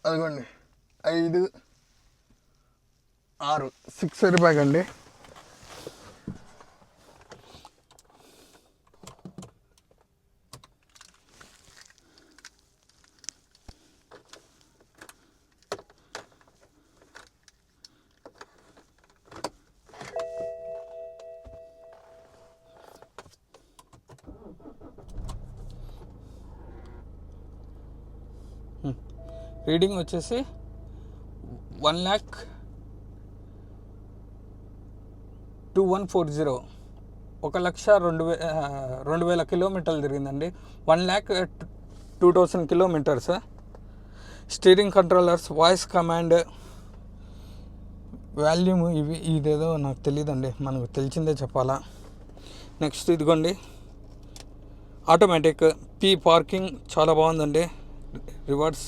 అదిగోండి 5 6 6 air bag అండి. Reading వచ్చేసి 1,21,40 1,02,000 కిలోమీటర్లు తిరిగిందండి. 1,02,000 kilometres. Steering controllers, voice command, volume ఇదేదో నాకు తెలియదండి, మనకు తెలిసిందే చెప్పాలా. నెక్స్ట్ ఇదిగోండి ఆటోమేటిక్ పార్కింగ్ చాలా బాగుందండి. రివర్స్